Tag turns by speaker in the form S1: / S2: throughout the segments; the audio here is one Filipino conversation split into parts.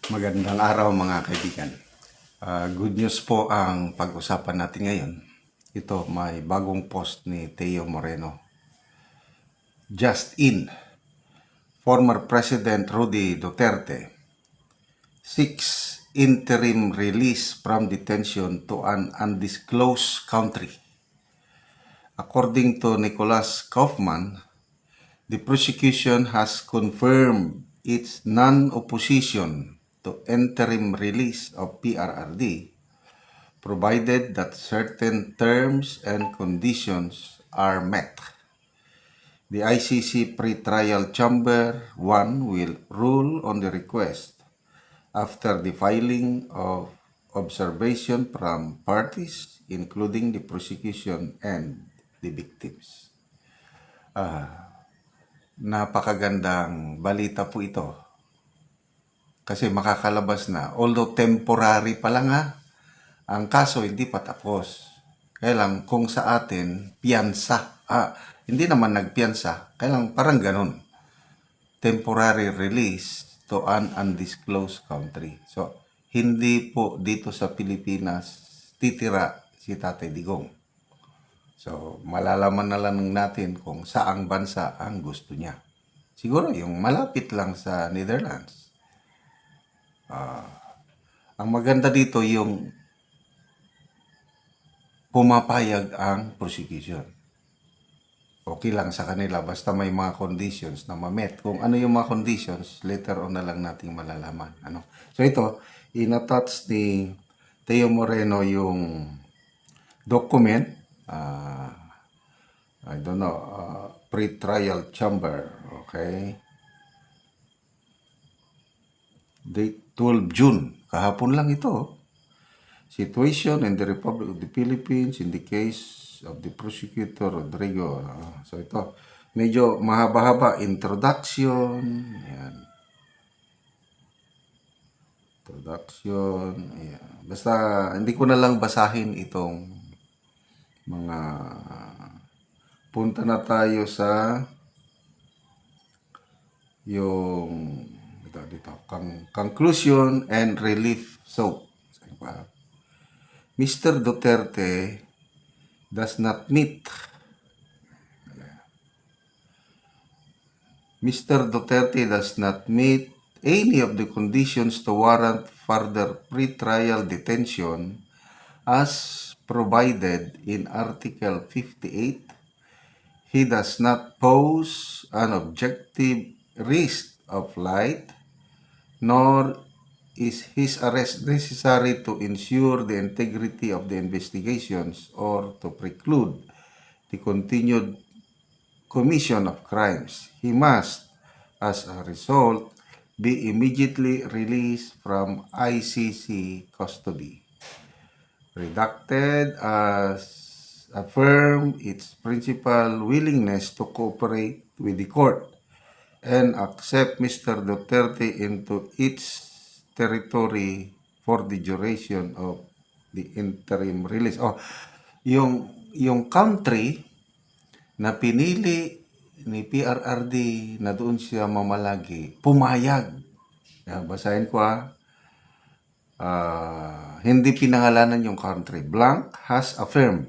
S1: Magandang araw mga kaibigan. Good news po ang pag-usapan natin ngayon. Ito, may bagong post ni Teo Moreno. Just in, former President Rudy Duterte seeks interim release from detention to an undisclosed country. According to Nicholas Kaufman, the prosecution has confirmed its non-opposition to interim release of PRRD, provided that certain terms and conditions are met. The ICC Pre-Trial Chamber 1 will rule on the request after the filing of observation from parties, including the prosecution and the victims. Napakagandang balita po ito. Kasi makakalabas na. Although temporary pa lang ang kaso hindi pa tapos. Kaya lang kung sa atin, piyansa. Hindi naman nagpiyansa. Kaya lang parang ganun. Temporary release to an undisclosed country. So, hindi po dito sa Pilipinas titira si Tatay Digong. So, malalaman na lang natin kung saang bansa ang gusto niya. Siguro yung malapit lang sa Netherlands. Ang maganda dito yung pumapayag ang prosecution. Okay lang sa kanila basta may mga conditions na ma-met. Kung ano yung mga conditions, later on na lang nating malalaman. So ito, in-attach ni Teo Moreno yung document, I don't know, pre-trial chamber, okay? Date 12 June, kahapon lang ito. Situation in the Republic of the Philippines in the case of the prosecutor Rodrigo. So ito, medyo mahaba-haba introduction. Ayan. Introduction. Ayan. Basta hindi ko na lang basahin itong mga punta na tayo sa yung dito, conclusion and relief. So, Mr. Duterte does not meet any of the conditions to warrant further pre-trial detention as provided in Article 58. He does not pose an objective risk of flight, nor is his arrest necessary to ensure the integrity of the investigations or to preclude the continued commission of crimes. He must, as a result, be immediately released from ICC custody. Redacted as affirm its principal willingness to cooperate with the court and accept Mr. Duterte into its territory for the duration of the interim release. Yung country na pinili ni PRRD na doon siya mamalagi, pumayag. Basahin ko hindi pinangalanan yung country. Blank has affirmed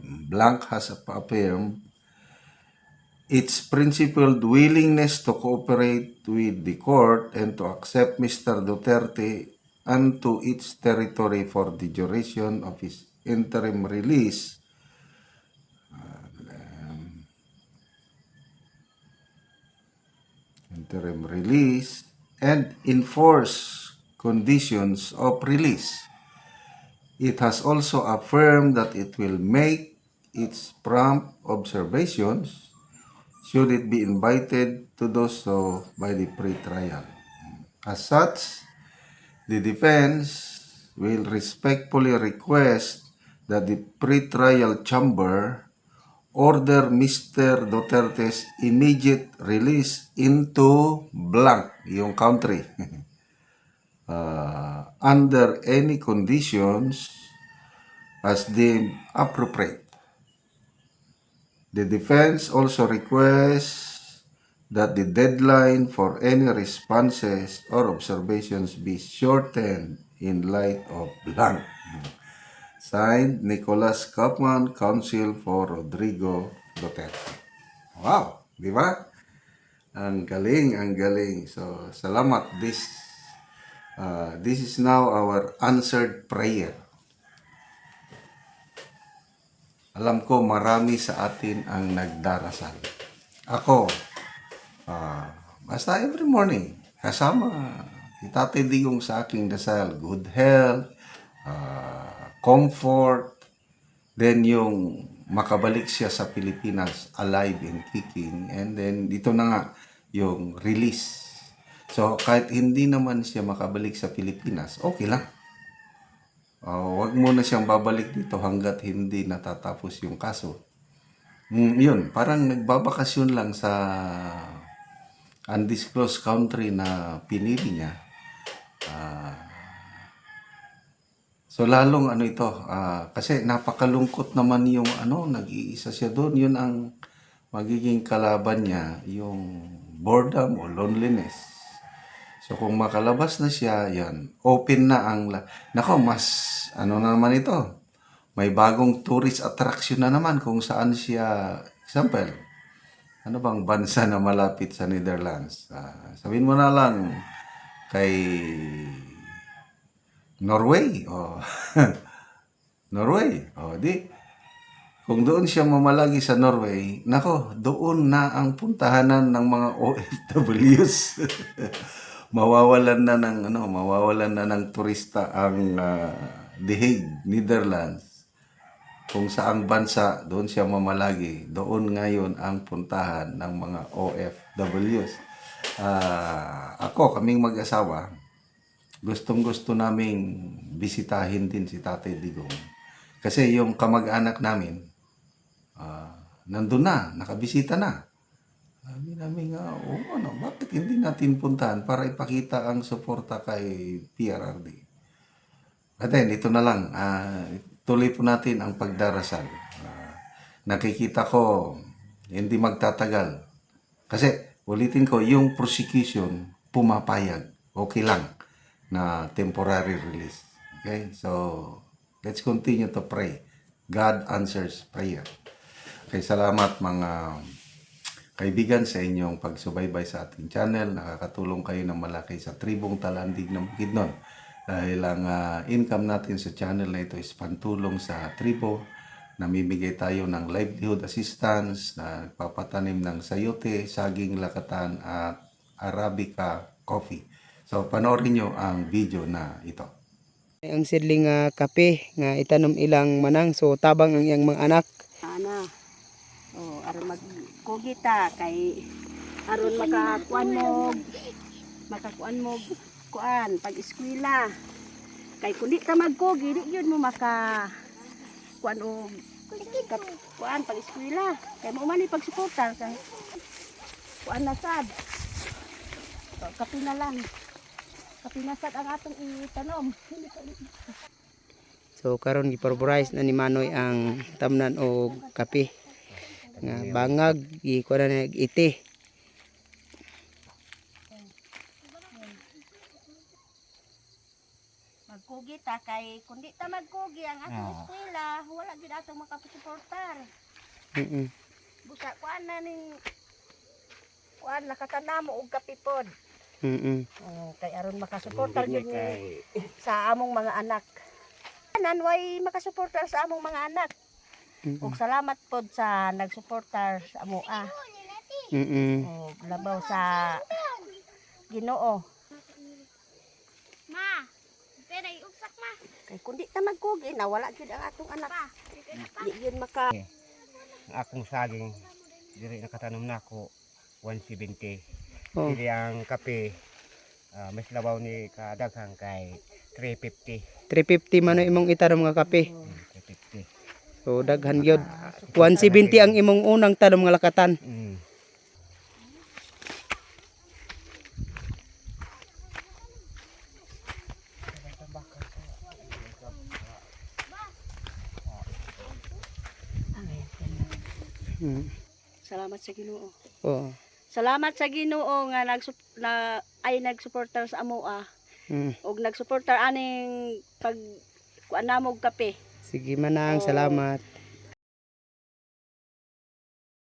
S1: its principled willingness to cooperate with the court and to accept Mr. Duterte unto its territory for the duration of his interim release. And enforce conditions of release. It has also affirmed that it will make its prompt observations should it be invited to do so by the pre-trial. As such, the defense will respectfully request that the pre-trial chamber order Mr. Duterte's immediate release into blank, yung country, under any conditions as deemed appropriate. The defense also requests that the deadline for any responses or observations be shortened in light of blank. Signed, Nicholas Kaufman, Counsel for Rodrigo Duterte. Wow, di ba? Ang galing, ang galing. So, salamat. This is now our answered prayer. Alam ko marami sa atin ang nagdarasal. Ako, basta every morning, kasama si Tatay Digong sa aking dasal, good health, comfort, then yung makabalik siya sa Pilipinas alive and kicking, and then dito na nga yung release. So kahit hindi naman siya makabalik sa Pilipinas, okay lang. Wag mo na siyang babalik dito hanggat hindi natatapos yung kaso. Yun, parang nagbabakasyon lang sa undisclosed country na pinili niya. So lalong ano ito, kasi napakalungkot naman yung nag-iisa siya doon. Yun ang magiging kalaban niya, yung boredom o loneliness. So kung makalabas na siya, yan, open na ang... Nako, mas ano na naman ito, may bagong tourist attraction na naman kung saan siya, example, ano bang bansa na malapit sa Netherlands? Sabihin mo na lang kay Norway. Norway. Kung doon siya mamalagi sa Norway, nako, doon na ang puntahanan ng mga OFWs. mawawalan na ng turista ang The Hague, Netherlands. Kung saang bansa doon siya mamalagi, doon ngayon ang puntahan ng mga OFWs. Kaming mag-asawa, gustong-gusto naming bisitahin din si Tatay Digong. Kasi yung kamag-anak namin, nandun na, nakabisita na. Sabi namin nga, bakit hindi natin puntahan para ipakita ang suporta kay PRRD? At then, ito na lang, tuloy po natin ang pagdarasal. Nakikita ko, hindi magtatagal. Kasi, ulitin ko, yung prosecution, pumapayag. Okay lang na temporary release. Okay? So, let's continue to pray. God answers prayer. Okay, salamat mga kaibigan sa inyong pagsubaybay sa ating channel. Nakakatulong kayo ng malaki sa tribong Talandig ng Bukidnon. Dahil ang income natin sa channel na ito is pantulong sa tribo. Namimigay tayo ng livelihood assistance, na nagpapatanim ng sayote, saging lakatan at Arabica coffee. So panoorin nyo ang video na ito.
S2: Ang sidling nga kape nga itanom ilang manang so tabang ang iyang mga anak.
S3: Aron magkugita kay aron makakuan mo pag eskwela. Kay kundi ka magkugi, di yun mo kuan pag eskwela. Kay mo man pagsuportar kay kuan na sad. So, kape na lang. Kape na sad ang atong itanom.
S2: So karon giparborise na ni Manoy ang tamnan og kape. Nga bangag ikuan na iti.
S3: Magkugi ta kay kundi ta magkugi ang atong eskwela, wala gid atong makapasuportar. Busa kuan na ning kuan lakatan namo og kape pod. Kay aron makasuportar gyud ni sa among mga anak. Tanan way makasuportar sa among mga anak. Ug salamat pod sa nagsuportar sa amoa. Labaw sa Ginoo. Ma, pero ugsak ma. Kay kundi ta magkugi na wala gyud ang atong anak. Di gyud maka
S4: akong saging diri nakatanom na ako 170.
S2: Oh.
S4: Dili ang kape mas labaw ni kadaghang kay 350.
S2: 350 Manoy imong itanom nga kape.
S4: 350.
S2: So daghan gyud. 170 ang imong unang tanom nga lakatan.
S3: salamat sa Ginoo.
S2: Oh.
S3: Salamat sa Ginoo nga nagsuportar sa amoa ug nagsuportar aning pag kuan namog kape.
S2: Sige manang,
S3: Oo.
S2: salamat.